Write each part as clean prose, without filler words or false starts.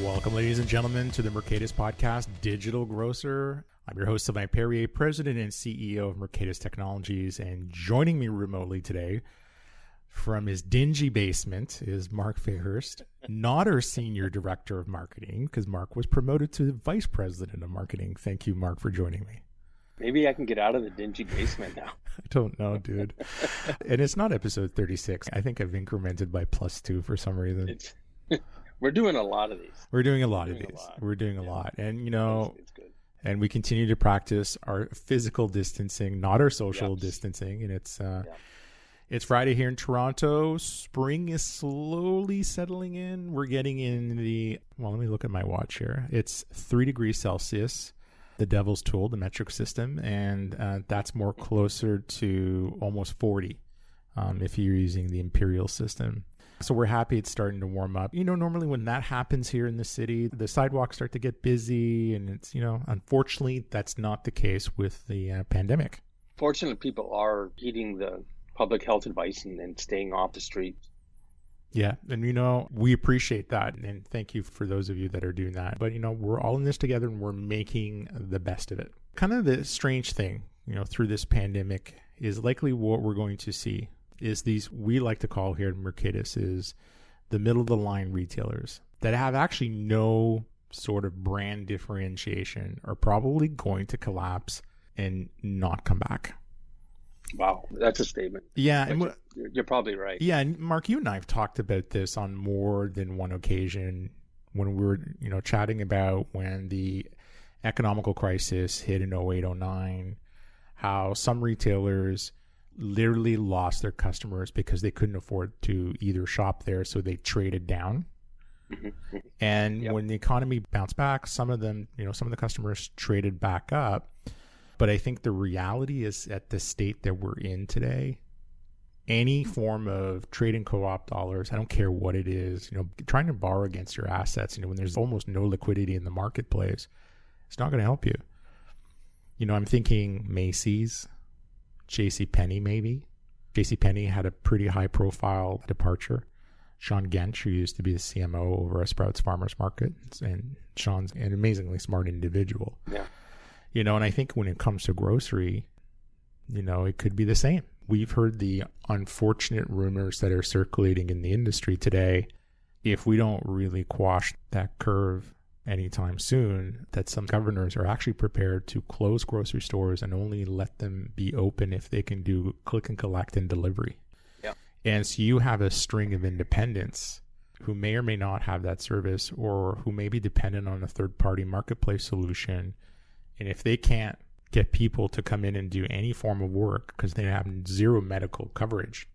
Welcome, ladies and gentlemen, to the Mercatus Podcast, Digital Grocer. I'm your host, Sylvain Perrier, President and CEO of Mercatus Technologies, and joining me remotely today from his dingy basement is Mark Fairhurst, not our Senior Director of Marketing, because Mark was promoted to Vice President of Marketing. Thank you, Mark, for joining me. Maybe I can get out of the dingy basement now. I don't know, dude. And it's not episode 36. I think I've incremented by +2 for some reason. We're doing a lot of these. We're doing a lot of these. We're doing a lot. And, you know, and we continue to practice our physical distancing, not our social distancing. And it's Friday here in Toronto. Spring is slowly settling in. We're getting in let me look at my watch here. It's 3 degrees Celsius, the devil's tool, the metric system. And that's more closer to almost 40 if you're using the imperial system. So we're happy it's starting to warm up. You know, normally when that happens here in the city, the sidewalks start to get busy, and it's, you know, unfortunately, that's not the case with the pandemic. Fortunately, people are heeding the public health advice and staying off the streets. Yeah, and, you know, we appreciate that, and thank you for those of you that are doing that. But, you know, we're all in this together, and we're making the best of it. Kind of the strange thing, you know, through this pandemic is likely what we're going to see is these, we like to call here at Mercatus, is the middle of the line retailers that have actually no sort of brand differentiation are probably going to collapse and not come back. Wow, that's a statement. Yeah, and you're probably right. Yeah, and Mark, you and I have talked about this on more than one occasion when we were, you know, chatting about when the economical crisis hit in 08-09, how some retailers literally lost their customers because they couldn't afford to either shop there, so they traded down. And when the economy bounced back, some of them, you know, some of the customers traded back up. But I think the reality is, at the state that we're in today, any form of trading co-op dollars, I don't care what it is, you know, trying to borrow against your assets, you know, when there's almost no liquidity in the marketplace, it's not going to help you. You know, I'm thinking Macy's, JCPenney maybe. JCPenney had a pretty high profile departure. Sean Gensch, who used to be the CMO over at Sprouts Farmers Market, and Sean's an amazingly smart individual. Yeah. You know, and I think when it comes to grocery, you know, it could be the same. We've heard the unfortunate rumors that are circulating in the industry today. If we don't really quash that curve anytime soon, that some governors are actually prepared to close grocery stores and only let them be open if they can do click and collect and delivery. Yeah. And so you have a string of independents who may or may not have that service, or who may be dependent on a third-party marketplace solution. And if they can't get people to come in and do any form of work because they have zero medical coverage,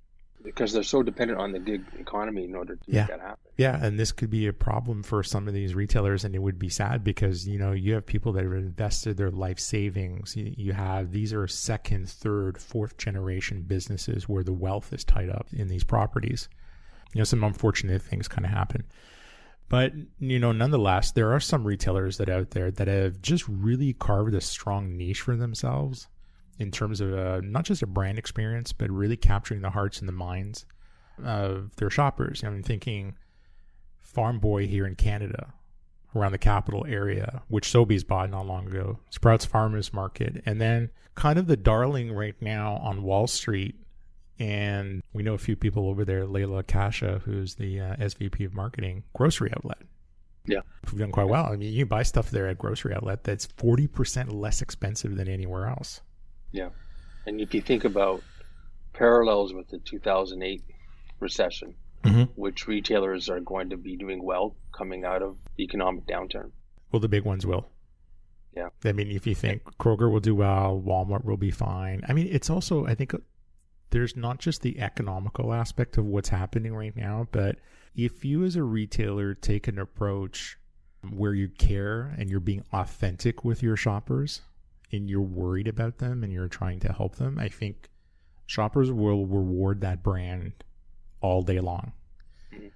because they're so dependent on the gig economy in order to make that happen. Yeah, and this could be a problem for some of these retailers, and it would be sad because, you know, you have people that have invested their life savings. You have, these are second, third, fourth generation businesses where the wealth is tied up in these properties. You know, some unfortunate things kind of happen. But, you know, nonetheless, there are some retailers that out there that have just really carved a strong niche for themselves in terms of not just a brand experience, but really capturing the hearts and the minds of their shoppers. You know, I'm thinking Farm Boy here in Canada, around the capital area, which Sobeys bought not long ago, Sprouts Farmers Market, and then kind of the darling right now on Wall Street. And we know a few people over there, Layla Kasha, who's the SVP of Marketing, Grocery Outlet. Yeah. We've done quite well. I mean, you buy stuff there at Grocery Outlet that's 40% less expensive than anywhere else. Yeah. And if you think about parallels with the 2008 recession, which retailers are going to be doing well coming out of the economic downturn? Well, the big ones will. Yeah. I mean, if you think Kroger will do well, Walmart will be fine. I mean, it's also, I think there's not just the economical aspect of what's happening right now, but if you as a retailer take an approach where you care and you're being authentic with your shoppers and you're worried about them and you're trying to help them, I think shoppers will reward that brand all day long.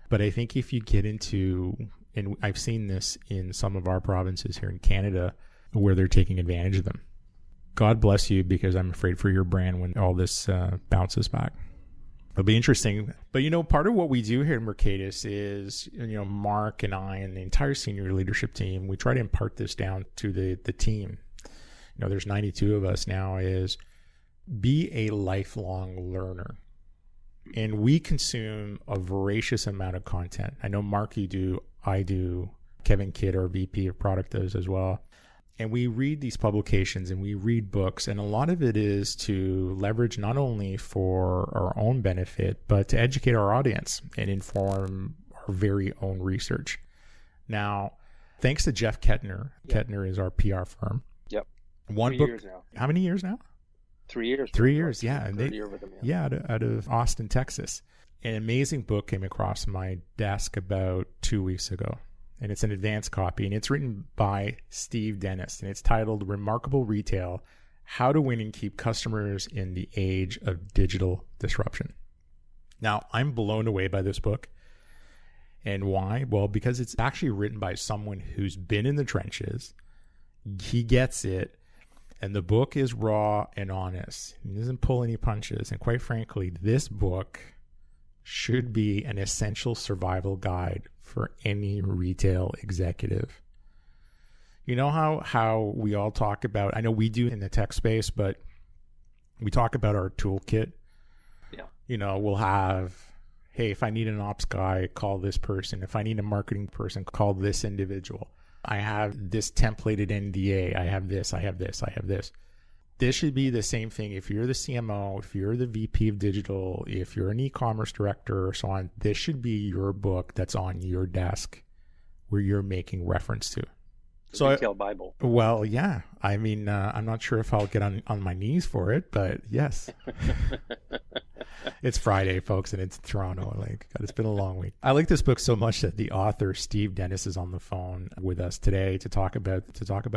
But I think if you get into, and I've seen this in some of our provinces here in Canada, where they're taking advantage of them. God bless you, because I'm afraid for your brand when all this bounces back. It'll be interesting. But, part of what we do here at Mercatus is, Mark and I and the entire senior leadership team, we try to impart this down to the team. There's 92 of us now, is be a lifelong learner. And we consume a voracious amount of content. I know, Mark, you do, I do, Kevin Kidd, our VP of product, does as well. And we read these publications and we read books, and a lot of it is to leverage not only for our own benefit, but to educate our audience and inform our very own research. Now, thanks to Jeff Kettner. Yep. Kettner is our PR firm. Yep. One 3 book. years now. How many years now? 3 years. 3 years, yeah. And year with them, yeah. Out of Austin, Texas. An amazing book came across my desk about 2 weeks ago. And it's an advanced copy, and it's written by Steve Dennis, and it's titled Remarkable Retail: How to Win and Keep Customers in the Age of Digital Disruption. Now, I'm blown away by this book. And why? Well, because it's actually written by someone who's been in the trenches. He gets it. And the book is raw and honest. He doesn't pull any punches. And quite frankly, this book should be an essential survival guide for any retail executive. You know how we all talk about, I know we do in the tech space, but we talk about our toolkit. Yeah. We'll have, hey, if I need an ops guy, call this person. If I need a marketing person, call this individual. I have this templated NDA. I have this, I have this, I have this. This should be the same thing. If you're the CMO, if you're the VP of digital, if you're an e-commerce director or so on, this should be your book that's on your desk where you're making reference to. So retail Bible. Well, yeah. I mean, I'm not sure if I'll get on my knees for it, but yes. It's Friday, folks, and it's Toronto. God, it's been a long week. I like this book so much that the author, Steve Dennis, is on the phone with us today to talk about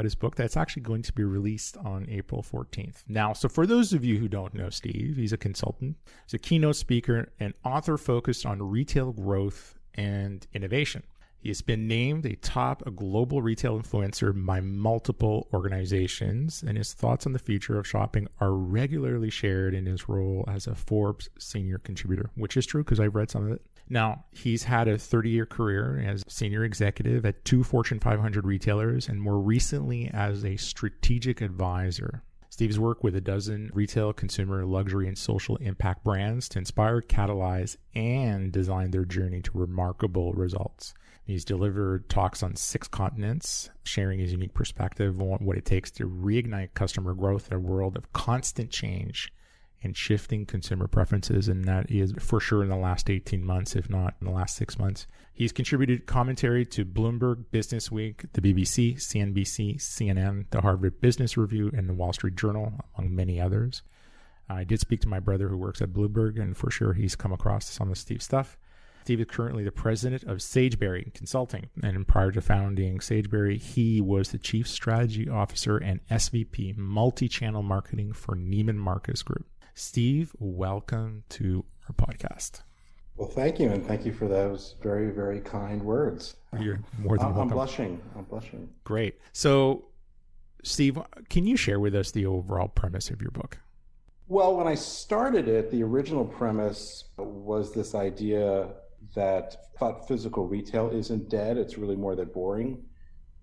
his book that's actually going to be released on April 14th. Now, so for those of you who don't know Steve, he's a consultant, he's a keynote speaker, and author focused on retail growth and innovation. He has been named a global retail influencer by multiple organizations, and his thoughts on the future of shopping are regularly shared in his role as a Forbes senior contributor, which is true because I've read some of it. Now, he's had a 30-year career as senior executive at 2 Fortune 500 retailers, and more recently as a strategic advisor. Steve's worked with a dozen retail, consumer, luxury, and social impact brands to inspire, catalyze, and design their journey to remarkable results. He's delivered talks on 6 continents, sharing his unique perspective on what it takes to reignite customer growth in a world of constant change and shifting consumer preferences. And that is for sure in the last 18 months, if not in the last 6 months. He's contributed commentary to Bloomberg, Business Week, the BBC, CNBC, CNN, the Harvard Business Review, and the Wall Street Journal, among many others. I did speak to my brother who works at Bloomberg, and for sure he's come across some of Steve's stuff. Steve is currently the president of Sageberry Consulting, and prior to founding Sageberry, he was the chief strategy officer and SVP multi-channel marketing for Neiman Marcus Group. Steve, welcome to our podcast. Well, thank you, and thank you for those very, very kind words. You're more than welcome. I'm blushing. Great. So, Steve, can you share with us the overall premise of your book? Well, when I started it, the original premise was this idea that I thought physical retail isn't dead. It's really more that boring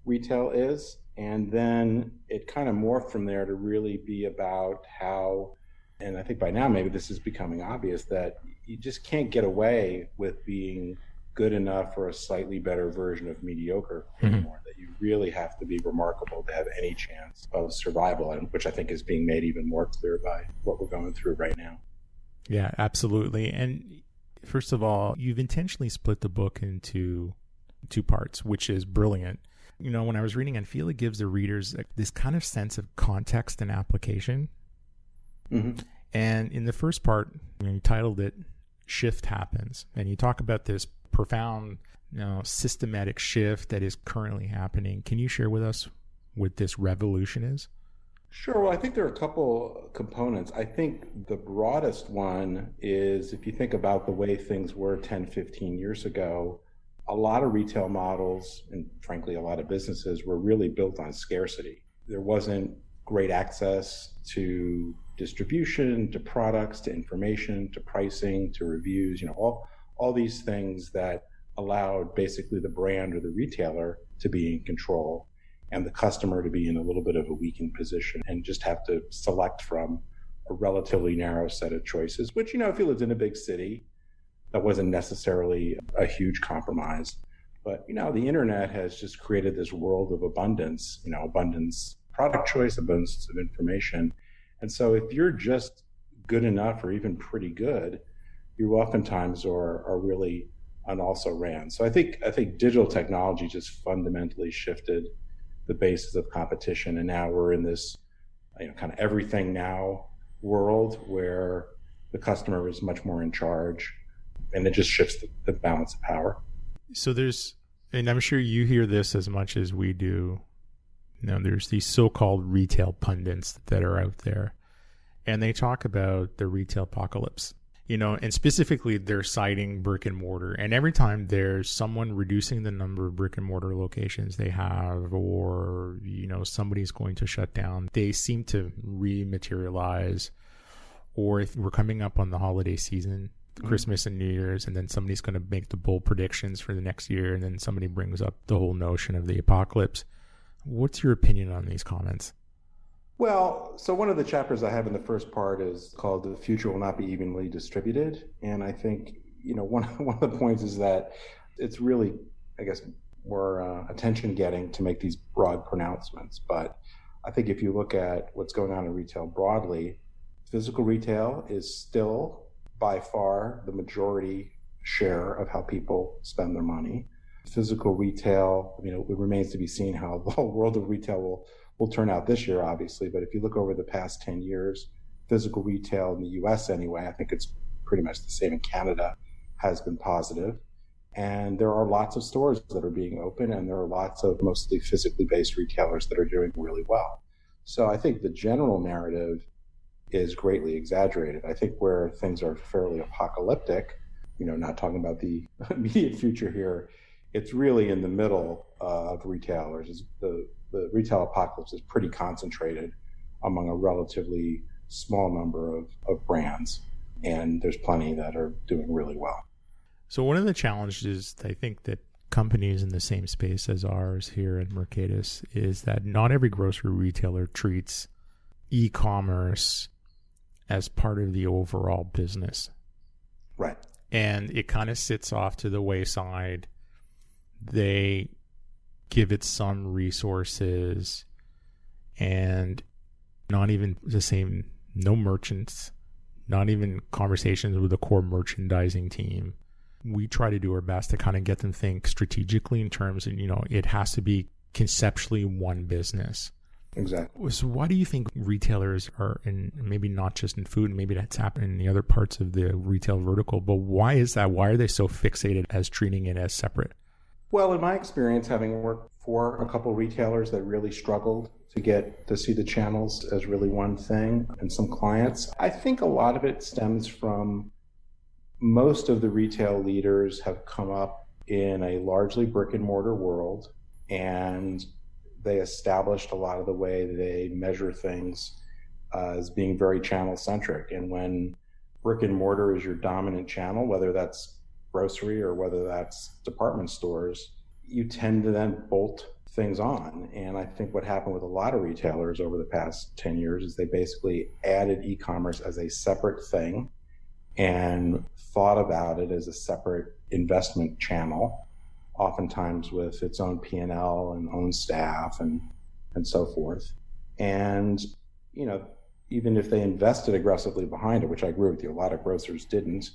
retail is. And then it kind of morphed from there to really be about how, and I think by now maybe this is becoming obvious, that you just can't get away with being good enough or a slightly better version of mediocre anymore, that you really have to be remarkable to have any chance of survival, and which I think is being made even more clear by what we're going through right now. Yeah, absolutely. And first of all, you've intentionally split the book into 2 parts, which is brilliant. When I was reading, I feel it gives the readers this kind of sense of context and application. Mm-hmm. And in the first part, you titled it Shift Happens, and you talk about this profound systematic shift that is currently happening. Can you share with us what this revolution is? Sure. Well, I think there are a couple components. I think the broadest one is, if you think about the way things were 10, 15 years ago, a lot of retail models and frankly, a lot of businesses were really built on scarcity. There wasn't great access to distribution, to products, to information, to pricing, to reviews, all these things that allowed basically the brand or the retailer to be in control and the customer to be in a little bit of a weakened position and just have to select from a relatively narrow set of choices, which, if you lived in a big city, that wasn't necessarily a huge compromise. But, the internet has just created this world of abundance, abundance product choice, abundance of information. And so if you're just good enough or even pretty good, you oftentimes are really an also ran. So I think digital technology just fundamentally shifted the basis of competition. And now we're in this kind of everything now world where the customer is much more in charge, and it just shifts the balance of power. So and I'm sure you hear this as much as we do. There's these so-called retail pundits that are out there, and they talk about the retail apocalypse. And specifically they're citing brick and mortar. And every time there's someone reducing the number of brick and mortar locations they have, or, somebody's going to shut down, they seem to rematerialize. Or if we're coming up on the holiday season, Christmas and New Year's, and then somebody's going to make the bold predictions for the next year, and then somebody brings up the whole notion of the apocalypse. What's your opinion on these comments? Well, so one of the chapters I have in the first part is called "The Future Will Not Be Evenly Distributed." And I think, one of the points is that it's really, I guess, more attention getting to make these broad pronouncements. But I think if you look at what's going on in retail broadly, physical retail is still by far the majority share of how people spend their money. Physical retail, it remains to be seen how the whole world of retail will turn out this year, obviously. But if you look over the past 10 years, physical retail in the US anyway, I think it's pretty much the same in Canada, has been positive. And there are lots of stores that are being open, and there are lots of mostly physically based retailers that are doing really well. So I think the general narrative is greatly exaggerated. I think where things are fairly apocalyptic, not talking about the immediate future here, it's really in the middle of retailers. The retail apocalypse is pretty concentrated among a relatively small number of brands, and there's plenty that are doing really well. So one of the challenges I think that companies in the same space as ours here at Mercatus is that not every grocery retailer treats e-commerce as part of the overall business. Right. And it kind of sits off to the wayside. They give it some resources and not even the same, no merchants, not even conversations with the core merchandising team. We try to do our best to kind of get them think strategically in terms of, it has to be conceptually one business. Exactly. So why do you think retailers are, and maybe not just in food, maybe that's happening in the other parts of the retail vertical, but why is that? Why are they so fixated as treating it as separate? Well, in my experience, having worked for a couple of retailers that really struggled to get to see the channels as really one thing, and some clients, I think a lot of it stems from most of the retail leaders have come up in a largely brick and mortar world, and they established a lot of the way they measure things as being very channel centric. And when brick and mortar is your dominant channel, whether that's grocery or whether that's department stores, you tend to then bolt things on. And I think what happened with a lot of retailers over the past 10 years is they basically added e-commerce as a separate thing and thought about it as a separate investment channel, oftentimes with its own P&L and own staff and so forth. And, even if they invested aggressively behind it, which I agree with you, a lot of grocers didn't,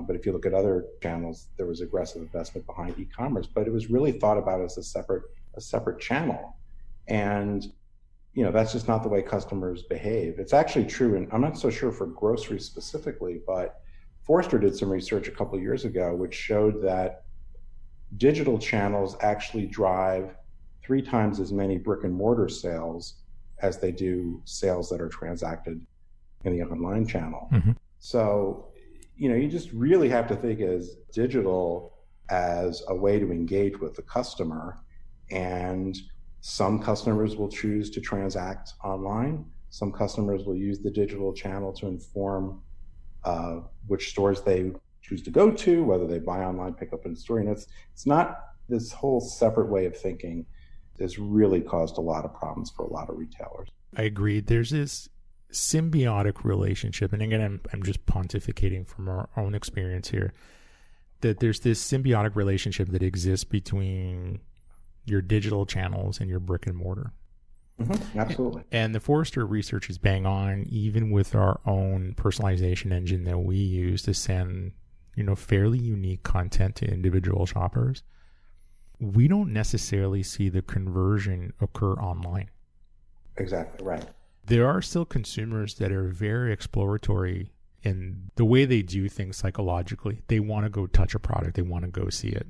but if you look at other channels, there was aggressive investment behind e-commerce, but it was really thought about as a separate channel. And, that's just not the way customers behave. It's actually true, and I'm not so sure for groceries specifically, but Forrester did some research a couple of years ago, which showed that digital channels actually drive 3 times as many brick and mortar sales as they do sales that are transacted in the online channel. Mm-hmm. So, you just really have to think as digital as a way to engage with the customer. And some customers will choose to transact online. Some customers will use the digital channel to inform which stores they choose to go to, whether they buy online, pick up in store. It's not this whole separate way of thinking has really caused a lot of problems for a lot of retailers. I agree. There's this symbiotic relationship, and again, I'm just pontificating from our own experience here, that there's this symbiotic relationship that exists between your digital channels and your brick and mortar. Mm-hmm, absolutely. And the Forrester research is bang on, even with our own personalization engine that we use to send, fairly unique content to individual shoppers. We don't necessarily see the conversion occur online. Exactly right. There are still consumers that are very exploratory in the way they do things psychologically. They want to go touch a product. They want to go see it.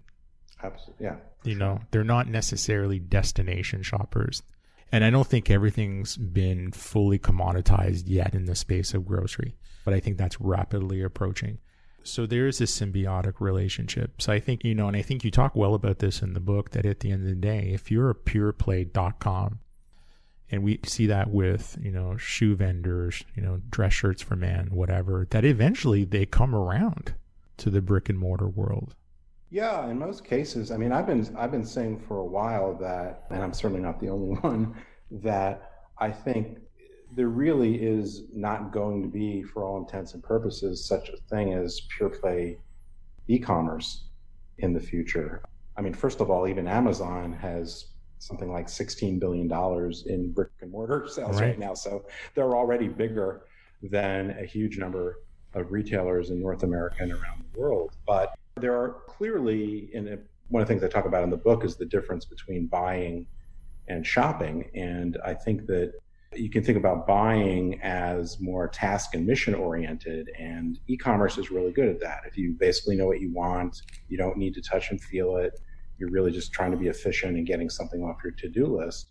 Absolutely. Yeah. They're not necessarily destination shoppers. And I don't think everything's been fully commoditized yet in the space of grocery, but I think that's rapidly approaching. So there is this symbiotic relationship. So I think, and I think you talk well about this in the book, that at the end of the day, if you're a pure play.com, and we see that with, shoe vendors, dress shirts for men, whatever, that eventually they come around to the brick and mortar world. Yeah, in most cases. I mean, I've been saying for a while that, and I'm certainly not the only one, that I think there really is not going to be, for all intents and purposes, such a thing as pure play e-commerce in the future. I mean, first of all, even Amazon has something like $16 billion in brick and mortar sales right now. So they're already bigger than a huge number of retailers in North America and around the world. But there are clearly, and one of the things I talk about in the book is the difference between buying and shopping. And I think that you can think about buying as more task and mission oriented, and e-commerce is really good at that. If you basically know what you want, you don't need to touch and feel it, you're really just trying to be efficient and getting something off your to-do list.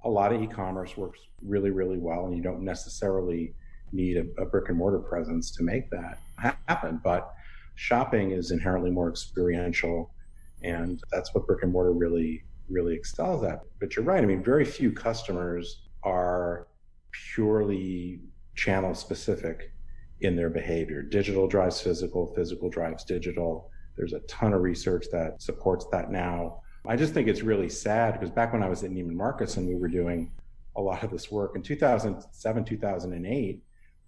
A lot of e-commerce works really, really well, and you don't necessarily need a brick and mortar presence to make that happen. But shopping is inherently more experiential, and that's what brick and mortar really, really excels at. But you're right. I mean, very few customers are purely channel specific in their behavior. Digital drives physical, physical drives digital. There's a ton of research that supports that now. I just think it's really sad because back when I was at Neiman Marcus and we were doing a lot of this work in 2007, 2008,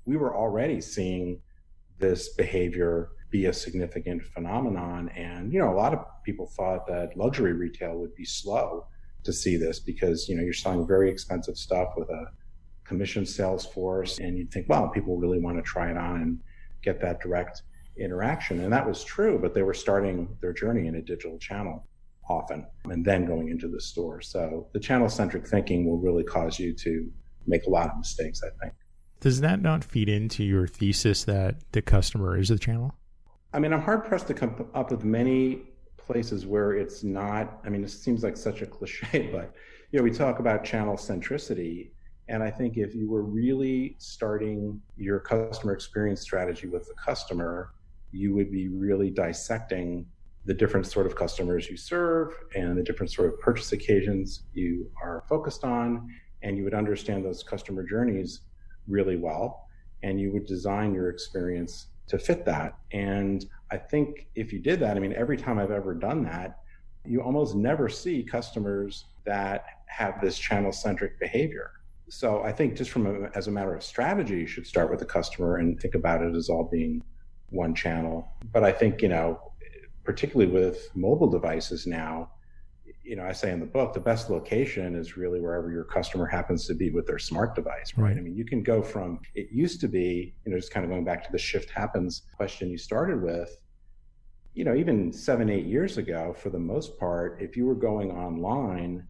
we were already seeing this behavior be a significant phenomenon. And, a lot of people thought that luxury retail would be slow to see this because, you're selling very expensive stuff with a commissioned sales force. And you'd think, wow, people really want to try it on and get that direct interaction. And that was true, but they were starting their journey in a digital channel often and then going into the store. So the channel-centric thinking will really cause you to make a lot of mistakes, I think. Does that not feed into your thesis that the customer is the channel? I mean, I'm hard-pressed to come up with many places where it's not. I mean, it seems like such a cliche, but, we talk about channel centricity. And I think if you were really starting your customer experience strategy with the customer, you would be really dissecting the different sort of customers you serve and the different sort of purchase occasions you are focused on. And you would understand those customer journeys really well. And you would design your experience to fit that. And I think if you did that, I mean, every time I've ever done that, you almost never see customers that have this channel-centric behavior. So I think just as a matter of strategy, you should start with the customer and think about it as all being one channel. But I think, particularly with mobile devices now, I say in the book, the best location is really wherever your customer happens to be with their smart device, right? I mean, you can go from, it used to be, just kind of going back to the shift happens question you started with, even 7-8 years ago, for the most part, if you were going online,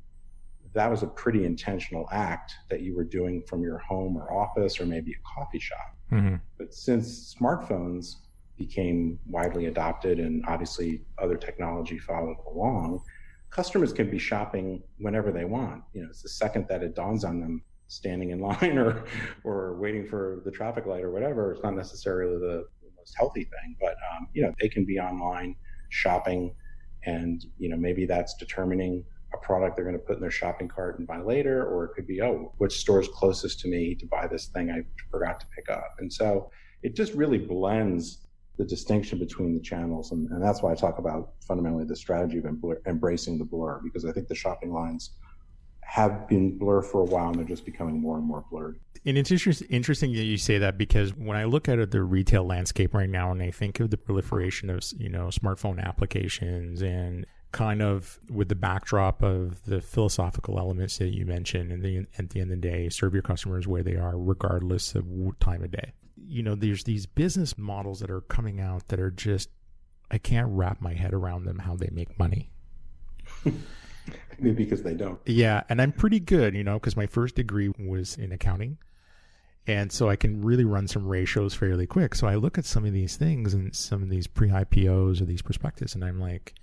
that was a pretty intentional act that you were doing from your home or office or maybe a coffee shop. Mm-hmm. But since smartphones became widely adopted and obviously other technology followed along, customers can be shopping whenever they want. It's the second that it dawns on them standing in line or waiting for the traffic light or whatever. It's not necessarily the most healthy thing, but they can be online shopping, and maybe that's determining a product they're going to put in their shopping cart and buy later, or it could be, oh, which store is closest to me to buy this thing I forgot to pick up. And so it just really blends the distinction between the channels. And that's why I talk about fundamentally the strategy of embracing the blur, because I think the shopping lines have been blurred for a while and they're just becoming more and more blurred. And it's interesting that you say that, because when I look at the retail landscape right now and I think of the proliferation of, smartphone applications, and kind of with the backdrop of the philosophical elements that you mentioned, and at the end of the day, serve your customers where they are, regardless of time of day. There's these business models that are coming out that are just, I can't wrap my head around them, how they make money. Maybe because they don't. Yeah. And I'm pretty good, because my first degree was in accounting. And so I can really run some ratios fairly quick. So I look at some of these things and some of these pre-IPOs or these prospectus, and I'm like,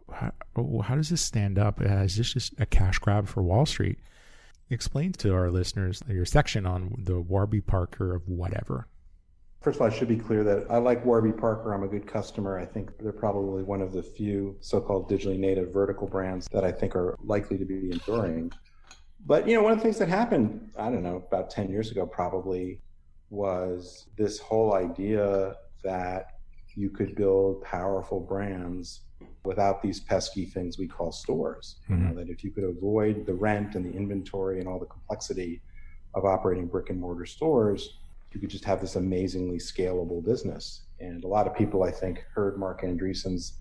how does this stand up? Is this just a cash grab for Wall Street? Explain to our listeners your section on the Warby Parker of whatever. First of all, I should be clear that I like Warby Parker. I'm a good customer. I think they're probably one of the few so-called digitally native vertical brands that I think are likely to be enduring. But, one of the things that happened, I don't know, about 10 years ago probably, was this whole idea that you could build powerful brands without these pesky things we call stores. Mm-hmm. That if you could avoid the rent and the inventory and all the complexity of operating brick and mortar stores, you could just have this amazingly scalable business. And a lot of people, I think, heard Mark Andreessen's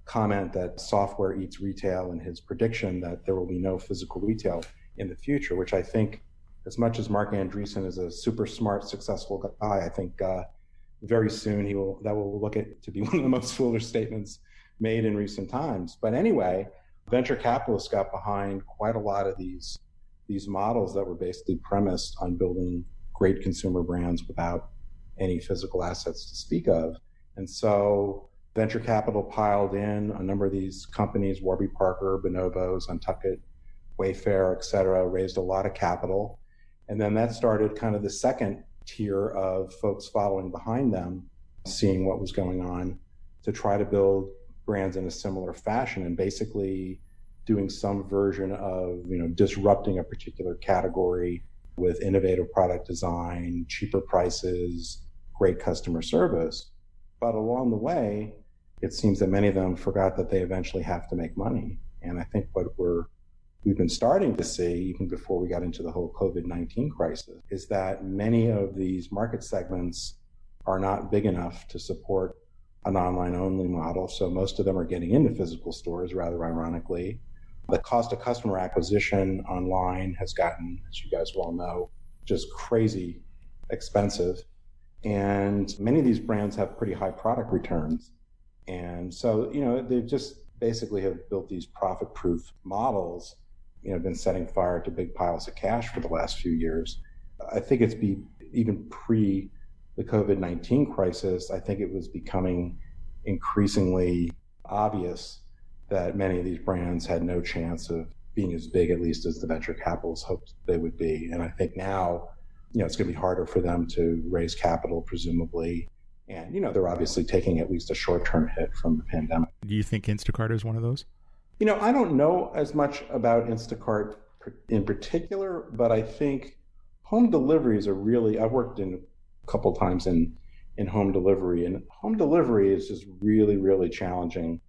comment that software eats retail, and his prediction that there will be no physical retail in the future, which I think, as much as Mark Andreessen is a super smart, successful guy, I think very soon that will look at to be one of the most foolish statements made in recent times. But anyway, venture capitalists got behind quite a lot of these models that were basically premised on building great consumer brands without any physical assets to speak of. And so venture capital piled in. A number of these companies, Warby Parker, Bonobos, Untuckit, Wayfair, et cetera, raised a lot of capital. And then that started kind of the second tier of folks following behind them, seeing what was going on, to try to build brands in a similar fashion, and basically doing some version of, disrupting a particular category with innovative product design, cheaper prices, great customer service. But along the way, it seems that many of them forgot that they eventually have to make money. And I think what we've been starting to see, even before we got into the whole COVID-19 crisis, is that many of these market segments are not big enough to support an online-only model. So most of them are getting into physical stores, rather ironically. The cost of customer acquisition online has gotten, as you guys well know, just crazy expensive. And many of these brands have pretty high product returns. And so, they just basically have built these profit-proof models, been setting fire to big piles of cash for the last few years. I think it's even pre the COVID-19 crisis, I think it was becoming increasingly obvious that many of these brands had no chance of being as big, at least as the venture capitalists hoped they would be. And I think now, it's going to be harder for them to raise capital, presumably. And, they're obviously taking at least a short-term hit from the pandemic. Do you think Instacart is one of those? I don't know as much about Instacart in particular, but I think home deliveries are really, I've worked in a couple times in home delivery, and home delivery is just really, really challenging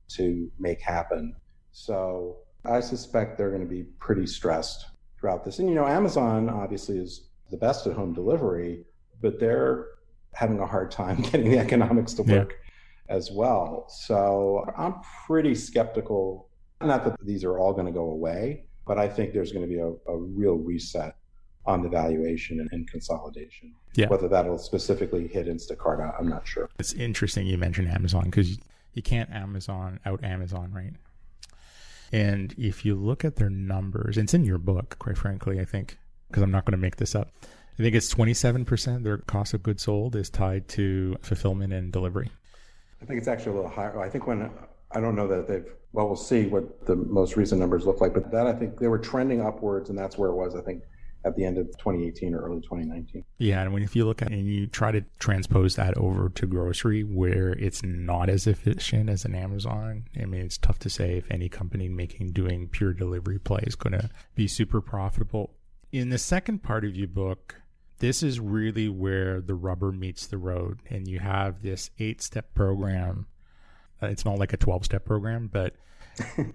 to make happen. So I suspect they're going to be pretty stressed throughout this. And, Amazon obviously is the best at home delivery, but they're having a hard time getting the economics to work as well. So I'm pretty skeptical, not that these are all going to go away, but I think there's going to be a real reset on the valuation and consolidation. Yeah. Whether that'll specifically hit Instacart, I'm not sure. It's interesting you mentioned Amazon, because you can't Amazon, right? And if you look at their numbers, and it's in your book, quite frankly, I think, because I'm not going to make this up, I think it's 27% their cost of goods sold is tied to fulfillment and delivery. I think it's actually a little higher. I think I don't know that we'll see what the most recent numbers look like, but that I think they were trending upwards, and that's where it was, I think, at the end of 2018 or early 2019. Yeah, and if you look at it and you try to transpose that over to grocery, where it's not as efficient as an Amazon, I mean, it's tough to say if any company doing pure delivery play is going to be super profitable. In the second part of your book, this is really where the rubber meets the road, and you have this 8-step program. It's not like a 12-step program, but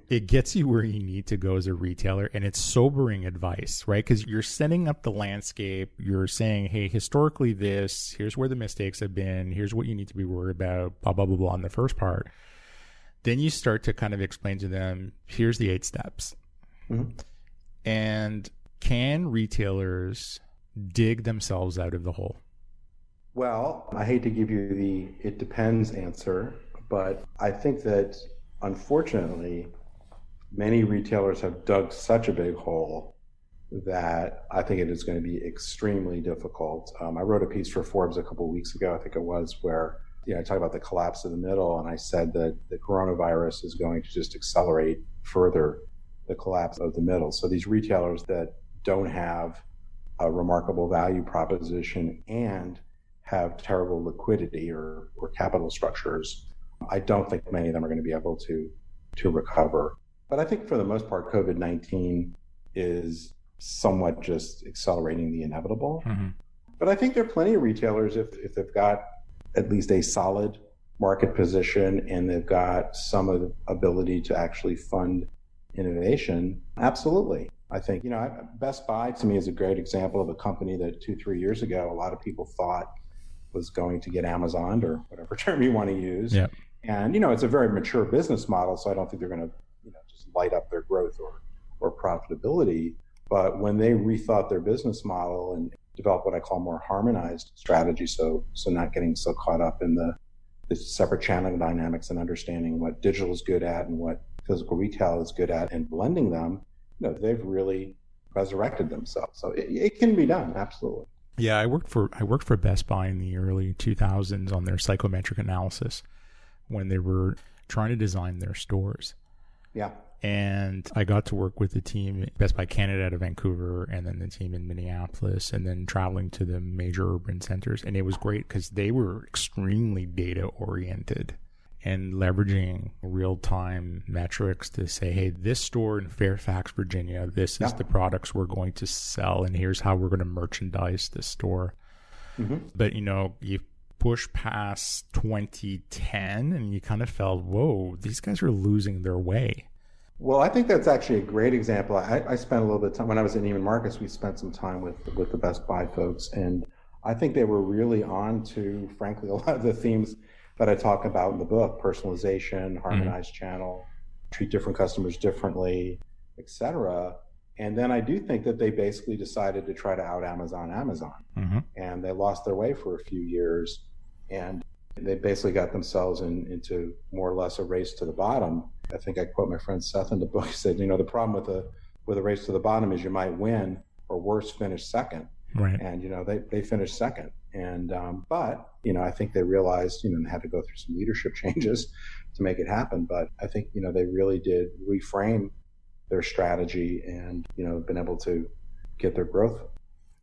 it gets you where you need to go as a retailer, and it's sobering advice, right? Because you're setting up the landscape. You're saying, hey, historically here's where the mistakes have been. Here's what you need to be worried about, blah, blah, blah, blah, on the first part. Then you start to kind of explain to them, here's the 8 steps. Mm-hmm. And can retailers dig themselves out of the hole? Well, I hate to give you the it depends answer, but I think that unfortunately, many retailers have dug such a big hole that I think it is going to be extremely difficult. I wrote a piece for Forbes a couple of weeks ago, I think it was, where I talked about the collapse of the middle, and I said that the coronavirus is going to just accelerate further the collapse of the middle. So these retailers that don't have a remarkable value proposition and have terrible liquidity or capital structures, I don't think many of them are going to be able to recover. But I think for the most part, COVID-19 is somewhat just accelerating the inevitable. Mm-hmm. But I think there are plenty of retailers, if they've got at least a solid market position and they've got some ability to actually fund innovation, absolutely. I think, Best Buy to me is a great example of a company that 2-3 years ago, a lot of people thought was going to get Amazoned, or whatever term you want to use. Yep. And, it's a very mature business model, so I don't think they're going to, just light up their growth or profitability. But when they rethought their business model and developed what I call more harmonized strategy, so not getting so caught up in the separate channel dynamics and understanding what digital is good at and what physical retail is good at and blending them, they've really resurrected themselves. So it can be done, absolutely. Yeah, I worked for Best Buy in the early 2000s on their psychometric analysis when they were trying to design their stores. Yeah. And I got to work with the team, Best Buy Canada out of Vancouver, and then the team in Minneapolis, and then traveling to the major urban centers. And it was great because they were extremely data oriented and leveraging real-time metrics to say, hey, this store in Fairfax, Virginia, this is the products we're going to sell, and here's how we're going to merchandise this store. Mm-hmm. But, you push past 2010 and you kind of felt, whoa, these guys are losing their way. Well, I think that's actually a great example. I spent a little bit of time, when I was at Neiman Marcus, we spent some time with the Best Buy folks, and I think they were really on to, frankly, a lot of the themes that I talk about in the book: personalization, harmonized channel, treat different customers differently, etc. And then I do think that they basically decided to try to out Amazon, mm-hmm. and they lost their way for a few years, and they basically got themselves into more or less a race to the bottom. I think I quote my friend Seth in the book. He said, the problem with a race to the bottom is you might win, or worse, finish second. Right. And they finished second. And but I think they realized they had to go through some leadership changes to make it happen. But I think they really did reframe their strategy and been able to get their growth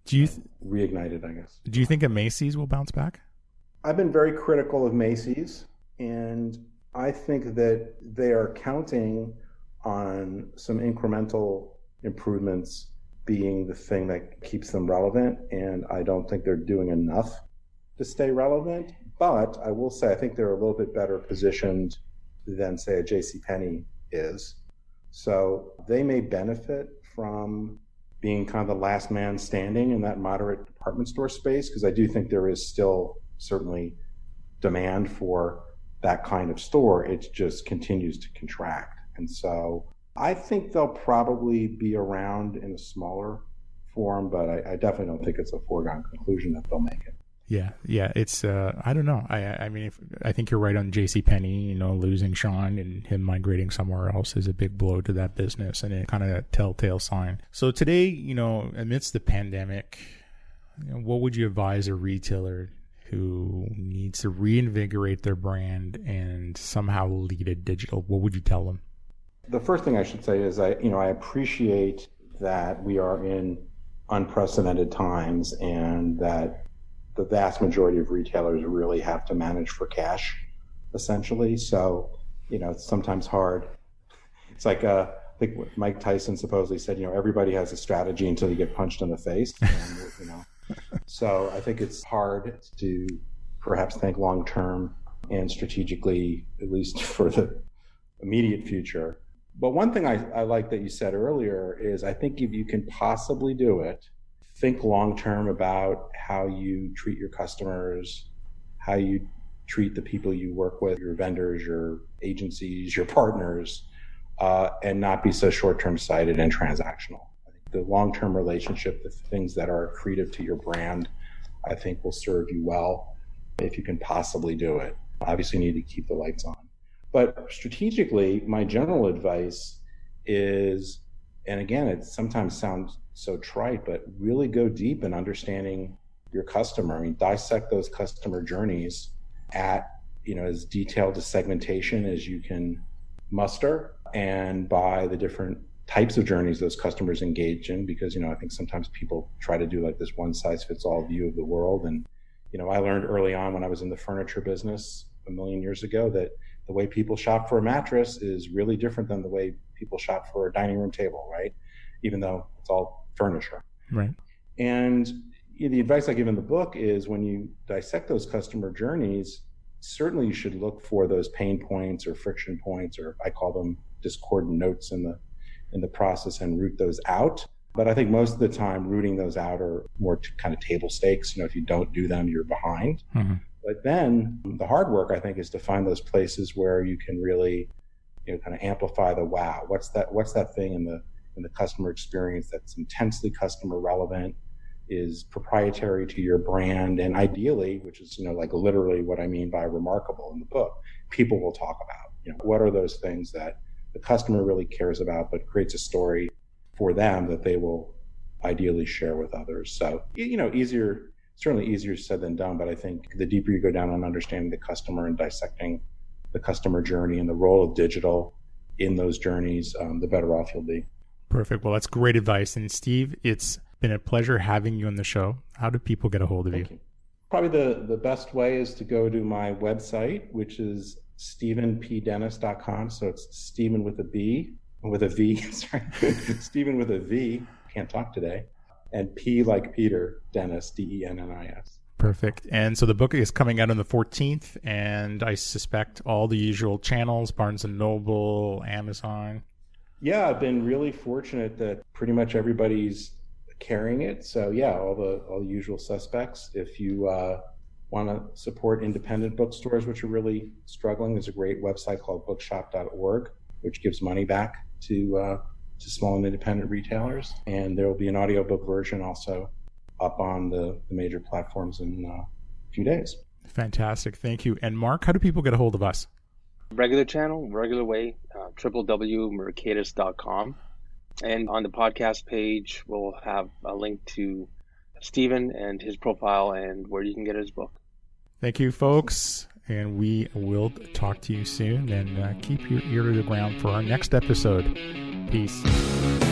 reignited, I guess. Do you think a Macy's will bounce back? I've been very critical of Macy's, and I think that they are counting on some incremental improvements being the thing that keeps them relevant, and I don't think they're doing enough to stay relevant. But I will say I think they're a little bit better positioned than, say, a JCPenney is. So they may benefit from being kind of the last man standing in that moderate department store space, because I do think there is still certainly demand for that kind of store. It just continues to contract. And so I think they'll probably be around in a smaller form, but I definitely don't think it's a foregone conclusion that they'll make it. Yeah. It's I don't know. I mean, I think you're right on JCPenney. Losing Sean and him migrating somewhere else is a big blow to that business, and it kind of a telltale sign. So today, amidst the pandemic, what would you advise a retailer who needs to reinvigorate their brand and somehow lead it digital? What would you tell them? The first thing I should say is I appreciate that we are in unprecedented times, and that the vast majority of retailers really have to manage for cash, essentially. So, it's sometimes hard. It's like, I think what Mike Tyson supposedly said, everybody has a strategy until you get punched in the face. And, so I think it's hard to perhaps think long-term and strategically, at least for the immediate future. But one thing I like that you said earlier is, I think if you can possibly do it, think long-term about how you treat your customers, how you treat the people you work with, your vendors, your agencies, your partners, and not be so short-term sighted and transactional. I think the long-term relationship, the things that are accretive to your brand, I think will serve you well if you can possibly do it. Obviously, you need to keep the lights on. But strategically, my general advice is, and again, it sometimes sounds so trite, but really go deep in understanding your customer. I mean, dissect those customer journeys at, as detailed a segmentation as you can muster, and by the different types of journeys those customers engage in, because, I think sometimes people try to do like this one size fits all view of the world. And, I learned early on when I was in the furniture business a million years ago that the way people shop for a mattress is really different than the way people shop for a dining room table, right? Even though it's all furniture. Right. And the advice I give in the book is, when you dissect those customer journeys, certainly you should look for those pain points or friction points, or I call them discordant notes in the process, and root those out. But I think most of the time, rooting those out are more kind of table stakes. If you don't do them, you're behind. Mm-hmm. But then the hard work, I think, is to find those places where you can really, kind of amplify the wow. What's that thing in the customer experience that's intensely customer relevant, is proprietary to your brand, and ideally, which is, like literally what I mean by remarkable in the book, people will talk about. What are those things that the customer really cares about, but creates a story for them that they will ideally share with others. So, certainly easier said than done, but I think the deeper you go down on understanding the customer and dissecting the customer journey and the role of digital in those journeys, the better off you'll be. Perfect. Well, that's great advice. And Steve, it's been a pleasure having you on the show. How do people get a hold of you? Probably the best way is to go to my website, which is StephenPDennis.com. So it's Stephen with a V, sorry, Stephen with a V, can't talk today, and P like Peter, Dennis, Dennis. Perfect. And so the book is coming out on the 14th, and I suspect all the usual channels, Barnes & Noble, Amazon. Yeah, I've been really fortunate that pretty much everybody's carrying it. So yeah, all the usual suspects. If you want to support independent bookstores, which are really struggling, there's a great website called bookshop.org, which gives money back to small and independent retailers. And there will be an audiobook version also up on the major platforms in a few days. Fantastic. Thank you. And Mark, how do people get a hold of us? Regular channel, regular way, www.mercatus.com. And on the podcast page, we'll have a link to Stephen and his profile and where you can get his book. Thank you, folks. And we will talk to you soon. And keep your ear to the ground for our next episode. Peace.